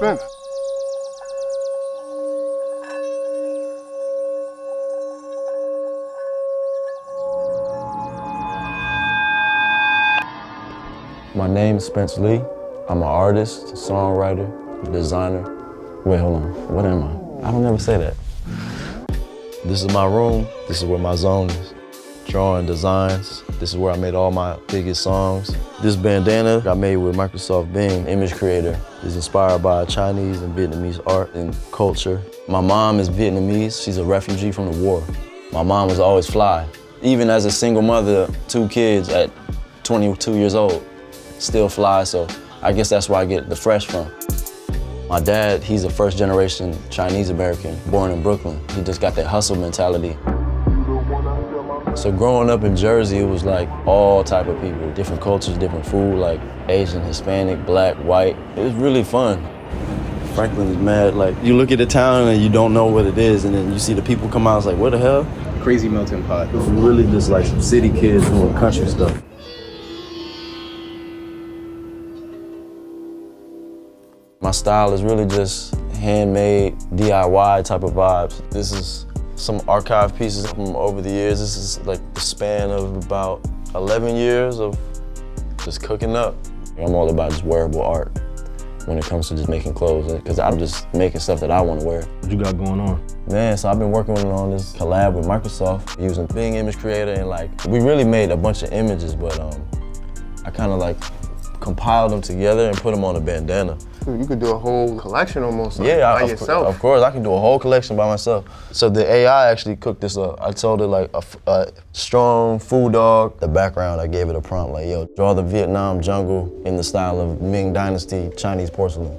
Spence. My name's Spence Lee. I'm an artist, songwriter, designer. Wait, hold on. What am I? I don't ever say that. This is my room. This is where my zone is. Drawing designs. This is where I made all my biggest songs. This bandana I made with Microsoft Bing, image creator, is inspired by Chinese and Vietnamese art and culture. My mom is Vietnamese. She's a refugee from the war. My mom was always fly. Even as a single mother, 2 kids at 22 years old, still fly, so I guess that's where I get the fresh from. My dad, he's a first generation Chinese American, born in Brooklyn. He just got that hustle mentality. So growing up in Jersey, it was like all type of people, different cultures, different food, like Asian, Hispanic, black, white. It was really fun. Franklin is mad, like you look at the town and you don't know what it is, and then you see the people come out, it's like, what the hell? Crazy melting pot. It was really just like some city kids doing country stuff. My style is really just handmade, DIY type of vibes. This is some archive pieces from over the years. This is like the span of about 11 years of just cooking up. I'm all about just wearable art when it comes to just making clothes, because I'm just making stuff that I want to wear. What you got going on? Man, so I've been working on this collab with Microsoft using Bing Image Creator, and like, we really made a bunch of images, but I kind of like compiled them together and put them on a bandana. Dude, you could do a whole collection almost by yourself. Of course, I can do a whole collection by myself. So the AI actually cooked this up. I told it like a strong food dog. The background, I gave it a prompt like, yo, draw the Vietnam jungle in the style of Ming Dynasty Chinese porcelain.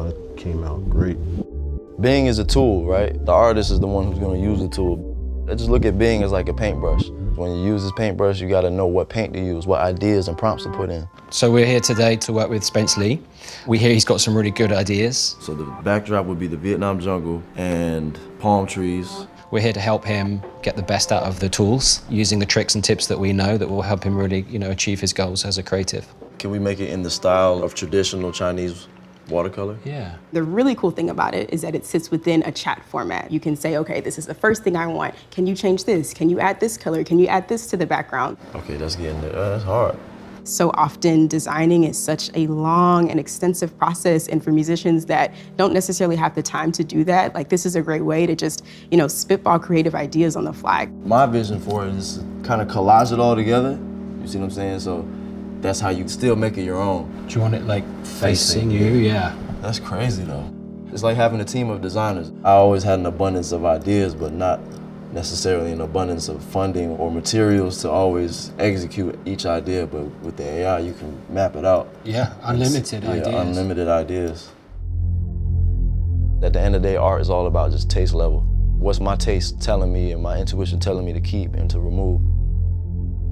It came out great. Bing is a tool, right? The artist is the one who's gonna use the tool. I just look at Bing as like a paintbrush. When you use this paintbrush, you gotta know what paint to use, what ideas and prompts to put in. So we're here today to work with Spence Lee. We hear he's got some really good ideas. So the backdrop would be the Vietnam jungle and palm trees. We're here to help him get the best out of the tools, using the tricks and tips that we know that will help him really, achieve his goals as a creative. Can we make it in the style of traditional Chinese watercolor? Yeah. The really cool thing about it is that it sits within a chat format. You can say, okay, this is the first thing I want. Can you change this? Can you add this color? Can you add this to the background? Okay, that's getting there. That's hard. So often designing is such a long and extensive process, and for musicians that don't necessarily have the time to do that, like this is a great way to just, spitball creative ideas on the fly. My vision for it is to kind of collage it all together. You see what I'm saying? So that's how you still make it your own. Do you want it like facing you? Yeah. That's crazy though. It's like having a team of designers. I always had an abundance of ideas, but not necessarily an abundance of funding or materials to always execute each idea, but with the AI, you can map it out. Yeah, unlimited ideas. Yeah, unlimited ideas. At the end of the day, art is all about just taste level. What's my taste telling me and my intuition telling me to keep and to remove?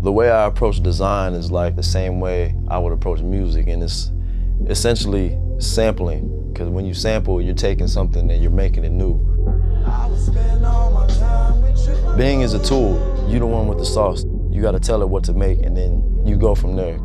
The way I approach design is like the same way I would approach music, and it's essentially sampling, because when you sample, you're taking something and you're making it new. Bing is a tool. You're the one with the sauce. You gotta tell it what to make, and then you go from there.